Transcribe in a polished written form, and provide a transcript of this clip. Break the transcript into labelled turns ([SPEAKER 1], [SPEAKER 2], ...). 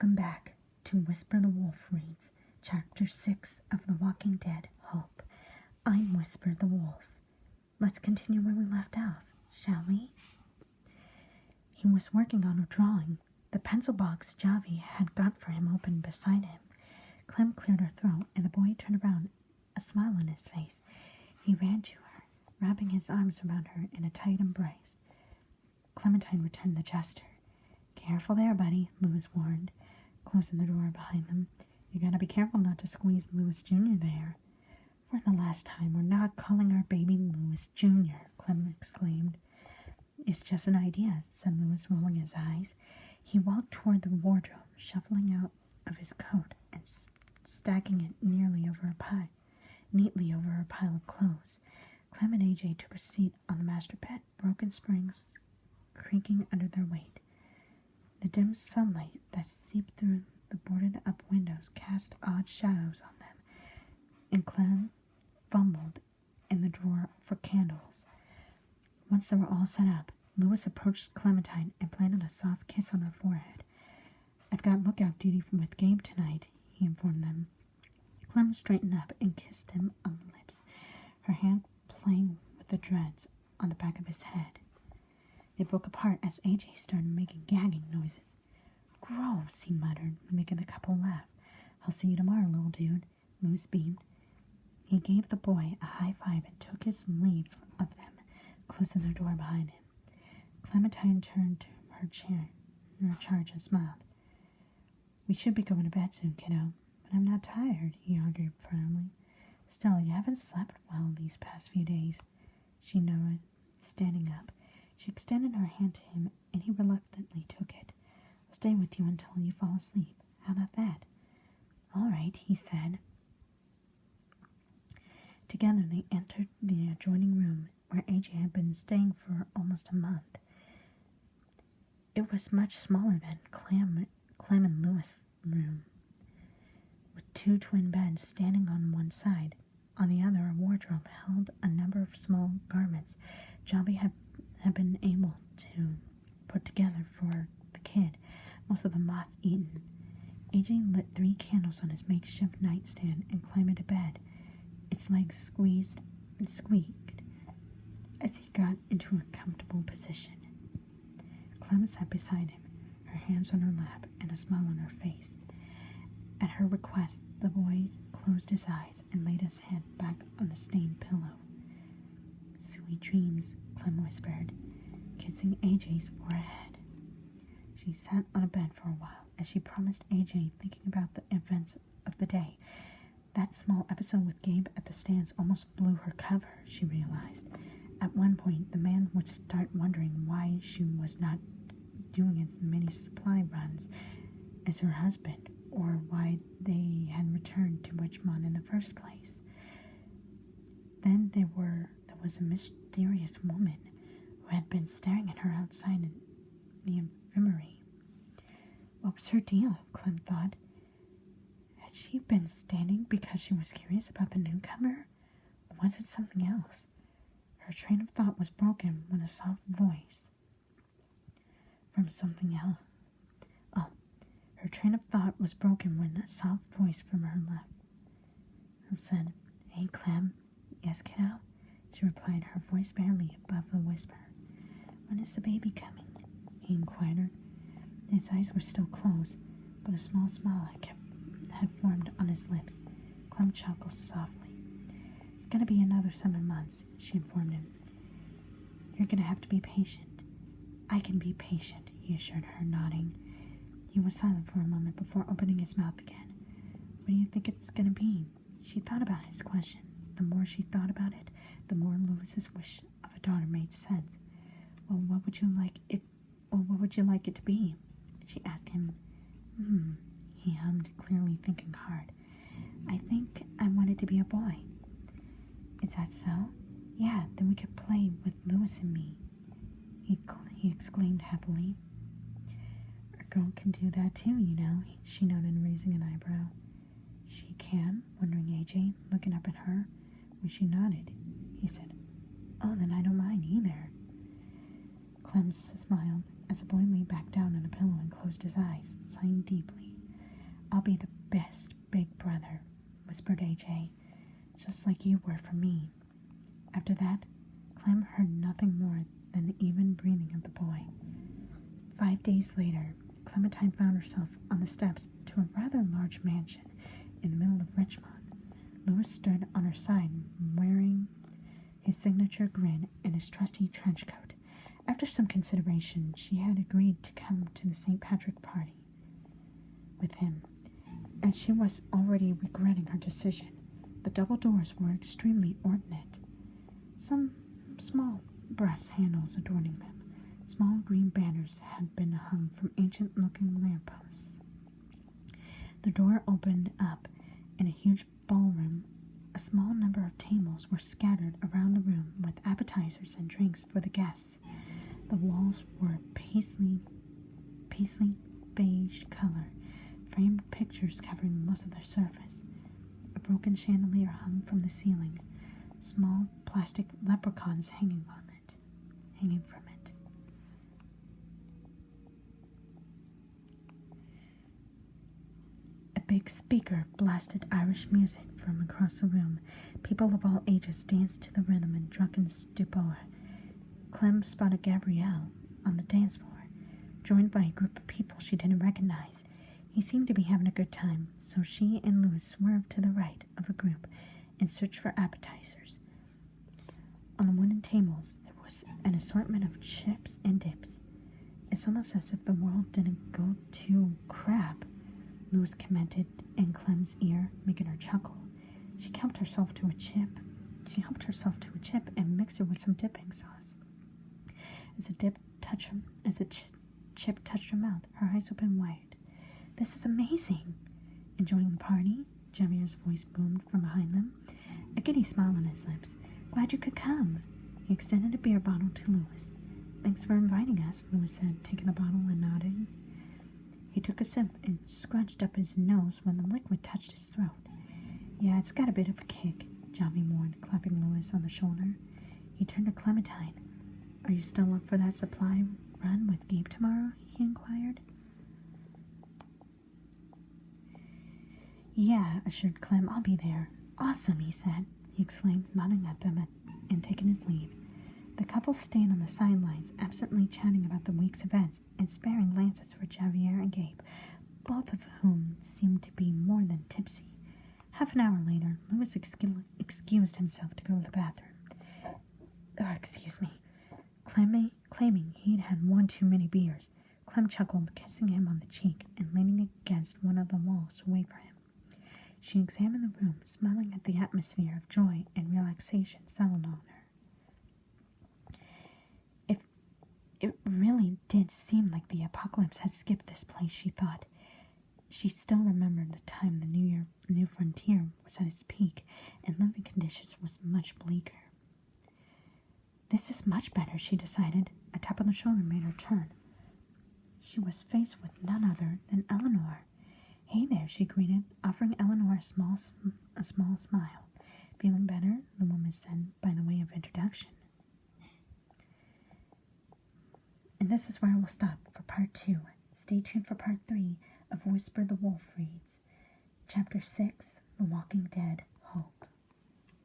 [SPEAKER 1] Welcome back to Whisper the Wolf Reads, Chapter 6 of The Walking Dead, Hope. I'm Whisper the Wolf. Let's continue where we left off, shall we? He was working on a drawing. The pencil box Javi had got for him opened beside him. Clem cleared her throat, and the boy turned around, a smile on his face. He ran to her, wrapping his arms around her in a tight embrace. Clementine returned the gesture. "Careful there, buddy," Louis warned, closing the door behind them. "You gotta be careful not to squeeze Louis Jr. there." "For the last time, we're not calling our baby Louis Jr., Clem exclaimed. "It's just an idea," said Louis, rolling his eyes. He walked toward the wardrobe, shuffling out of his coat and stacking it neatly over a pile of clothes. Clem and AJ took a seat on the master bed, broken springs creaking under their weight. The dim sunlight that seeped through the boarded-up windows cast odd shadows on them, and Clem fumbled in the drawer for candles. Once they were all set up, Louis approached Clementine and planted a soft kiss on her forehead. "I've got lookout duty with Gabe tonight," he informed them. Clem straightened up and kissed him on the lips, her hand playing with the dreads on the back of his head. They broke apart as AJ started making gagging noises. "Gross," he muttered, making the couple laugh. "I'll see you tomorrow, little dude," Louis beamed. He gave the boy a high five and took his leave of them, closing the door behind him. Clementine turned to her chair in her charge and smiled. "We should be going to bed soon, kiddo, but I'm not tired," he argued firmly. "Still, you haven't slept well these past few days," she noted, standing up. She extended her hand to him, and he reluctantly took it. "I'll stay with you until you fall asleep. How about that?" "All right," he said. Together they entered the adjoining room, where AJ had been staying for almost a month. It was much smaller than Clem and Louis' room, with two twin beds standing on one side. On the other, a wardrobe held a number of small garments Javi had been able to put together for the kid, most of them moth-eaten. AJ lit 3 candles on his makeshift nightstand and climbed into bed. Its legs squeezed and squeaked as he got into a comfortable position. Clem sat beside him, her hands on her lap and a smile on her face. At her request, the boy closed his eyes and laid his head back on the stained pillow. "Sweet dreams," Clem whispered, kissing AJ's forehead. She sat on a bed for a while as she promised AJ, thinking about the events of the day. That small episode with Gabe at the stands almost blew her cover, she realized. At one point, the man would start wondering why she was not doing as many supply runs as her husband, or why they had returned to Richmond in the first place. Then there was a mysterious woman who had been staring at her outside in the infirmary. What was her deal, Clem thought. Had she been standing because she was curious about the newcomer, or was it something else? Her train of thought was broken when a soft voice from something else. Her train of thought was broken when a soft voice from her left said, "Hey, Clem." "Yes, kiddo?" she replied, her voice barely above the whisper. "When is the baby coming?" he inquired. His eyes were still closed, but a small smile had formed on his lips. Clem chuckled softly. "It's going to be another 7 months," she informed him. "You're going to have to be patient." "I can be patient," he assured her, nodding. He was silent for a moment before opening his mouth again. "What do you think it's going to be?" She thought about his question. The more she thought about it, the more Louis's wish of a daughter made sense. What would you like it to be?" she asked him. He hummed, clearly thinking hard. "I think I want it to be a boy." "Is that so?" "Yeah, then we could play with Louis and me," he exclaimed happily. "A girl can do that too, you know," she noted, raising an eyebrow. "She can?" wondering AJ, looking up at her. When she nodded, he said, "Oh, then I don't mind either." Clem smiled as the boy lay back down on a pillow and closed his eyes, sighing deeply. I'll be the best big brother, whispered AJ, just like you were for me. After that, Clem heard nothing more than the even breathing of the boy. 5 days later, Clementine found herself on the steps to a rather large mansion in the middle of Richmond. Louis stood on her side, wearing his signature grin and his trusty trench coat. After some consideration, she had agreed to come to the St. Patrick party with him, and she was already regretting her decision. The double doors were extremely ornate, some small brass handles adorning them. Small green banners had been hung from ancient-looking lampposts. The door opened up in a huge ballroom. A small number of tables were scattered around the room with appetizers and drinks for the guests. The walls were paisley beige color, framed pictures covering most of their surface. A broken chandelier hung from the ceiling, small plastic leprechauns hanging from it. A big speaker blasted Irish music from across the room. People of all ages danced to the rhythm in drunken stupor. Clem spotted Gabrielle on the dance floor, joined by a group of people she didn't recognize. He seemed to be having a good time, so she and Louis swerved to the right of the group and searched for appetizers. On the wooden tables, there was an assortment of chips and dips. It's almost as if the world didn't go to crap, Louis commented in Clem's ear, making her chuckle. She helped herself to a chip and mixed it with some dipping sauce. As the chip touched her mouth, her eyes opened wide. "This is amazing!" Enjoying the party? Javier's voice boomed from behind them, a giddy smile on his lips. "Glad you could come." He extended a beer bottle to Louis. "Thanks for inviting us," Louis said, taking the bottle and nodding. He took a sip and scrunched up his nose when the liquid touched his throat. "Yeah, it's got a bit of a kick," Javier mourned, clapping Louis on the shoulder. He turned to Clementine. "Are you still up for that supply run with Gabe tomorrow?" he inquired. "Yeah," assured Clem. "I'll be there." "Awesome," he said. He exclaimed, nodding at them and taking his leave. The couple stayed on the sidelines, absently chatting about the week's events and sparing glances for Javier and Gabe, both of whom seemed to be more than tipsy. Half an hour later, Louis excused himself to go to the bathroom. Claiming he'd had one too many beers. Clem chuckled, kissing him on the cheek and leaning against one of the walls to wait for him. She examined the room, smiling at the atmosphere of joy and relaxation settled on her. It really did seem like the apocalypse had skipped this place, she thought. She still remembered the time the New Frontier was at its peak and living conditions was much bleaker. "This is much better," she decided. A tap on the shoulder made her turn. She was faced with none other than Eleanor. "Hey there," she greeted, offering Eleanor a small smile. "Feeling better?" the woman said by the way of introduction. And this is where I will stop for part 2. Stay tuned for part 3 of Whisper the Wolf Reads. Chapter 6, The Walking Dead.